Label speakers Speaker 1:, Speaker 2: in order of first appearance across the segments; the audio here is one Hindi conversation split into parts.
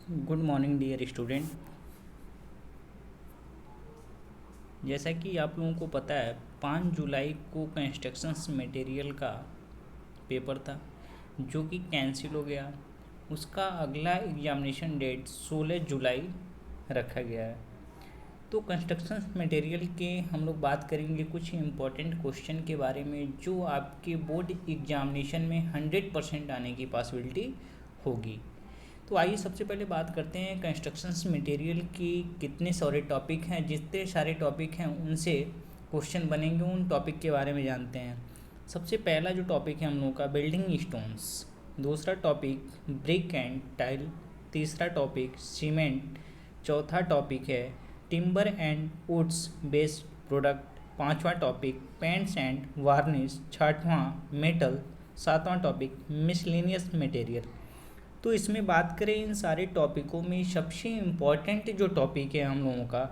Speaker 1: Good morning dear student. जैसा कि आप लोगों को पता है 5 जुलाई को कंस्ट्रक्शंस मटेरियल का पेपर था जो कि कैंसिल हो गया। उसका अगला एग्जामिनेशन डेट 16 जुलाई रखा गया है। तो कंस्ट्रक्शंस मटेरियल के हम लोग बात करेंगे कुछ इम्पोर्टेंट क्वेश्चन के बारे में जो आपके बोर्ड एग्जामिनेशन में 100% आने की पॉसिबिलिटी होगी। तो आइए सबसे पहले बात करते हैं कंस्ट्रक्शंस मटेरियल की कितने सारे टॉपिक हैं। जितने सारे टॉपिक हैं उनसे क्वेश्चन बनेंगे, उन टॉपिक के बारे में जानते हैं। सबसे पहला जो टॉपिक है हम लोगों का बिल्डिंग स्टोन्स, दूसरा टॉपिक ब्रिक एंड टाइल, तीसरा टॉपिक सीमेंट, चौथा टॉपिक है timber and woods based product, पांचवा टॉपिक पेंट्स एंड वार्निश, छठवां मेटल, सातवां टॉपिक मिसलेनियस मटेरियल। तो इसमें बात करें इन सारे टॉपिकों में सबसे इम्पॉर्टेंट जो टॉपिक है हम लोगों का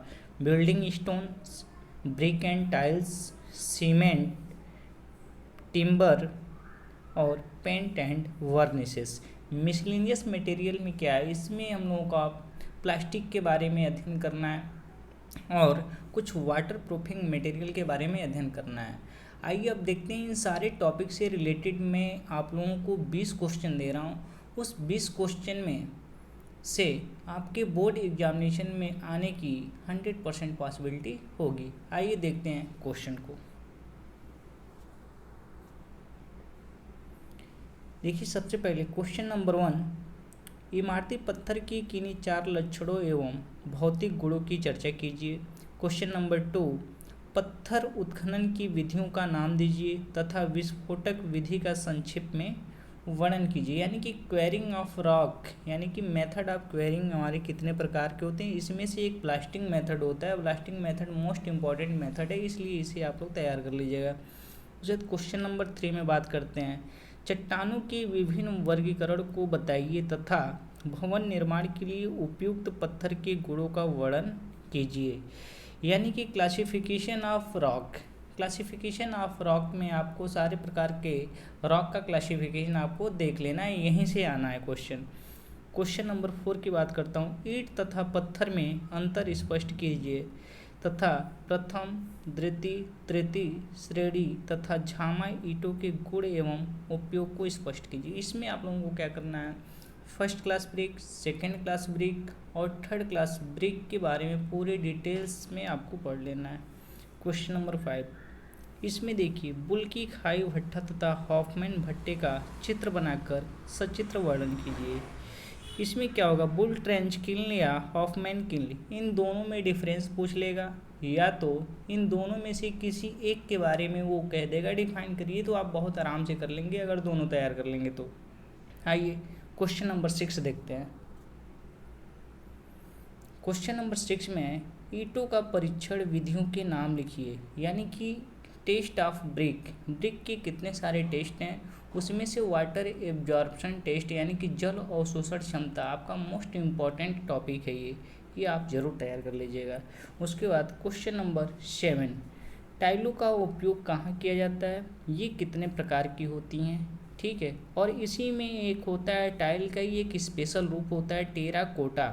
Speaker 1: building stones, brick and tiles, cement, timber और पेंट एंड वर्निसेस। मिसलेनियस मटेरियल में क्या है, इसमें हम लोगों का प्लास्टिक के बारे में अध्ययन करना है और कुछ वाटर प्रूफिंग मटेरियल के बारे में अध्ययन करना है। आइए अब देखते हैं इन सारे टॉपिक से रिलेटेड मैं आप लोगों को 20 क्वेश्चन दे रहा हूँ। उस 20 क्वेश्चन में से आपके बोर्ड एग्जामिनेशन में आने की 100% पॉसिबिलिटी होगी। आइए देखते हैं क्वेश्चन को। देखिए सबसे पहले क्वेश्चन नंबर 1, इमारती पत्थर की किन्हीं 4 लक्षणों एवं भौतिक गुणों की चर्चा कीजिए। क्वेश्चन नंबर 2, पत्थर उत्खनन की विधियों का नाम दीजिए तथा विस्फोटक विधि का संक्षिप्त में वर्णन कीजिए। यानी कि क्वेरिंग ऑफ रॉक, यानी कि मेथड ऑफ क्वेरिंग हमारे कितने प्रकार के होते हैं। इसमें से एक ब्लास्टिंग मेथड होता है। Blasting method most important method है, इसलिए इसे आप लोग तैयार कर लीजिएगा। उसके बाद क्वेश्चन नंबर 3 में बात करते हैं, चट्टानों के विभिन्न वर्गीकरण को बताइए तथा भवन निर्माण के लिए उपयुक्त पत्थर के गुणों का वर्णन कीजिए। यानी कि classification of rock. Classification of rock में आपको सारे प्रकार के रॉक का क्लासिफिकेशन आपको देख लेना है, यहीं से आना है क्वेश्चन। क्वेश्चन नंबर 4 की बात करता हूँ, ईंट तथा पत्थर में अंतर स्पष्ट कीजिए तथा प्रथम, द्वितीय, तृतीय श्रेणी तथा झामा ईंटों के गुण एवं उपयोग को स्पष्ट कीजिए। इसमें आप लोगों को क्या करना है, first class brick, second class brick और थर्ड क्लास ब्रिक के बारे में पूरे डिटेल्स में आपको पढ़ लेना है। क्वेश्चन नंबर 5, इसमें देखिए बुल की खाई भट्ठा तथा हॉफमैन भट्टे का चित्र बनाकर सचित्र वर्णन कीजिए। इसमें क्या होगा, बुल ट्रेंच किल्न या हॉफमैन किल्न, इन दोनों में डिफरेंस पूछ लेगा या तो इन दोनों में से किसी एक के बारे में वो कह देगा डिफाइन करिए, तो आप बहुत आराम से कर लेंगे अगर दोनों तैयार कर लेंगे तो। आइए क्वेश्चन नंबर 6 देखते हैं। क्वेश्चन नंबर 6 में ईंटों का परीक्षण विधियों के नाम लिखिए। यानी कि टेस्ट ऑफ ब्रिक, ब्रिक के कितने सारे टेस्ट हैं, उसमें से वाटर एब्जॉर्प्शन टेस्ट यानी कि जल अवशोषण क्षमता आपका मोस्ट इम्पॉर्टेंट टॉपिक है, ये आप जरूर तैयार कर लीजिएगा। उसके बाद क्वेश्चन नंबर 7, टाइलों का उपयोग कहाँ किया जाता है, ये कितने प्रकार की होती हैं, ठीक है। और इसी में एक होता है टाइल का ही एक स्पेशल रूप होता है टेराकोटा।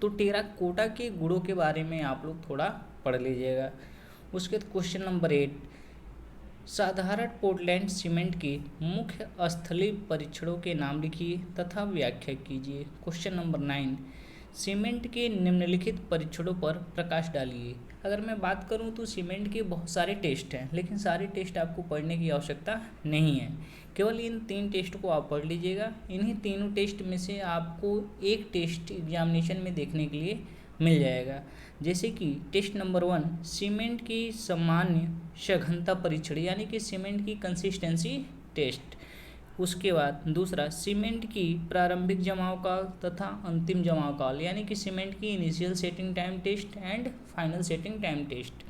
Speaker 1: तो टेराकोटा के गुणों के बारे में आप लोग थोड़ा पढ़ लीजिएगा। उसके बाद क्वेश्चन नंबर 8, साधारण पोर्टलैंड सीमेंट के मुख्य स्थलीय परीक्षणों के नाम लिखिए तथा व्याख्या कीजिए। क्वेश्चन नंबर 9, सीमेंट के निम्नलिखित परीक्षणों पर प्रकाश डालिए। अगर मैं बात करूं तो सीमेंट के बहुत सारे टेस्ट हैं, लेकिन सारे टेस्ट आपको पढ़ने की आवश्यकता नहीं है, केवल इन 3 टेस्ट को आप पढ़ लीजिएगा। इन्हीं तीनों टेस्ट में से आपको एक टेस्ट एग्जामिनेशन में देखने के लिए मिल जाएगा। जैसे कि टेस्ट नंबर 1, सीमेंट की सामान्य सघनता परीक्षण यानी कि सीमेंट की कंसिस्टेंसी टेस्ट। उसके बाद दूसरा, सीमेंट की प्रारंभिक जमाव काल तथा अंतिम जमाव काल यानी कि सीमेंट की initial setting time test and final setting time test.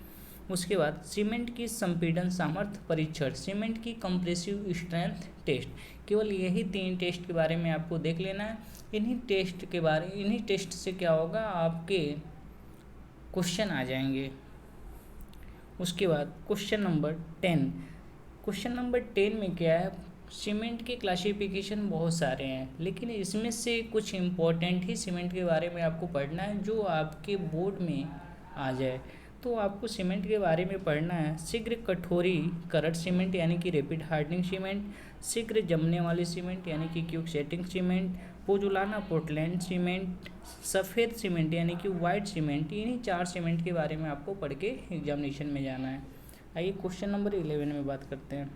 Speaker 1: उसके बाद सीमेंट की संपीड़न सामर्थ्य परीक्षण, सीमेंट की कंप्रेसिव स्ट्रेंथ टेस्ट। केवल यही 3 टेस्ट के बारे में आपको देख लेना है। इन्हीं टेस्ट से क्या होगा, आपके क्वेश्चन आ जाएंगे। उसके बाद क्वेश्चन नंबर 10, क्वेश्चन नंबर 10 में क्या है, सीमेंट के क्लासिफिकेशन बहुत सारे हैं, लेकिन इसमें से कुछ इम्पोर्टेंट ही सीमेंट के बारे में आपको पढ़ना है जो आपके बोर्ड में आ जाए। तो आपको सीमेंट के बारे में पढ़ना है शीघ्र कठोरीकरण सीमेंट यानी कि रैपिड हार्डनिंग सीमेंट, शीघ्र जमने वाली सीमेंट यानी कि quick setting cement, pozzolana Portland cement, सफ़ेद सीमेंट यानी कि वाइट सीमेंट। इन्हीं 4 सीमेंट के बारे में आपको पढ़ के एग्जामिनेशन में जाना है। आइए क्वेश्चन नंबर 11 में बात करते हैं।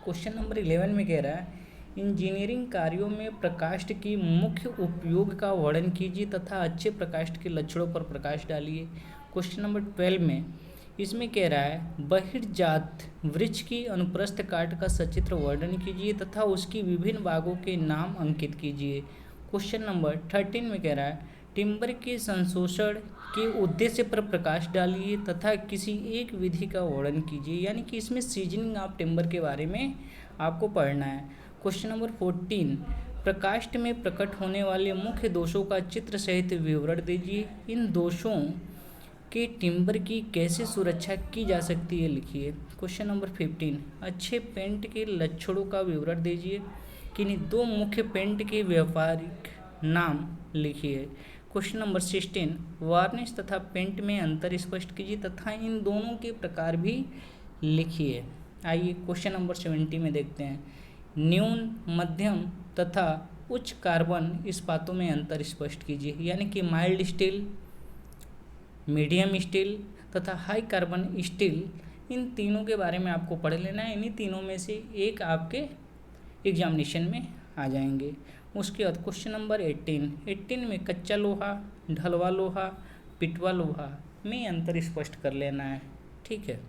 Speaker 1: क्वेश्चन नंबर 11 में कह रहा है इंजीनियरिंग कार्यों में प्रकाष्ठ की मुख्य उपयोग का वर्णन कीजिए तथा अच्छे प्रकाष्ठ के लक्षणों पर प्रकाश डालिए। क्वेश्चन नंबर 12 में इसमें कह रहा है बहिर्जात वृक्ष की अनुप्रस्थ काट का सचित्र वर्णन कीजिए तथा उसकी विभिन्न भागों के नाम अंकित कीजिए। क्वेश्चन नंबर 13 में कह रहा है टिम्बर के संशोषण के उद्देश्य पर प्रकाश डालिए तथा किसी एक विधि का वर्णन कीजिए, यानी कि इसमें सीजनिंग ऑफ टिम्बर के बारे में आपको पढ़ना है। क्वेश्चन नंबर 14 प्रकाष्ठ में प्रकट होने वाले मुख्य दोषों का चित्र सहित विवरण दीजिए। इन दोषों के टिम्बर की कैसे सुरक्षा की जा सकती है लिखिए। क्वेश्चन नंबर 15 अच्छे पेंट के लक्षणों का विवरण दीजिए। किन्हीं 2 मुख्य पेंट के व्यावहारिक नाम लिखिए। क्वेश्चन नंबर 16 वार्निश तथा पेंट में अंतर स्पष्ट कीजिए तथा इन दोनों के प्रकार भी लिखिए। आइए क्वेश्चन नंबर 70 में देखते हैं न्यून, मध्यम तथा उच्च कार्बन इस्पातों में अंतर स्पष्ट कीजिए, यानी कि माइल्ड स्टील, मीडियम स्टील तथा हाई कार्बन स्टील। इन तीनों के बारे में आपको पढ़ लेना है। इन्हीं तीनों में से एक आपके एग्जामिनेशन में आ जाएंगे। उसके बाद क्वेश्चन नंबर 18 में कच्चा लोहा, ढलवा लोहा, पिटवा लोहा में अंतर स्पष्ट कर लेना है, ठीक है।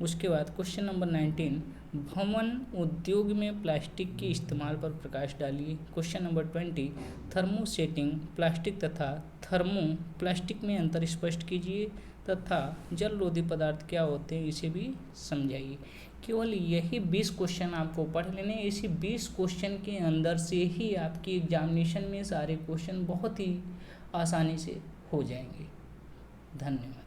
Speaker 1: उसके बाद क्वेश्चन नंबर 19 भवन उद्योग में प्लास्टिक के इस्तेमाल पर प्रकाश डालिए। क्वेश्चन नंबर 20 थर्मोसेटिंग प्लास्टिक तथा थर्मो प्लास्टिक में अंतर स्पष्ट कीजिए तथा जल रोधी पदार्थ क्या होते हैं इसे भी समझाइए। केवल यही 20 क्वेश्चन आपको पढ़ लेने। इसी 20 क्वेश्चन के अंदर से ही आपकी एग्जामिनेशन में सारे क्वेश्चन बहुत ही आसानी से हो जाएंगे। धन्यवाद।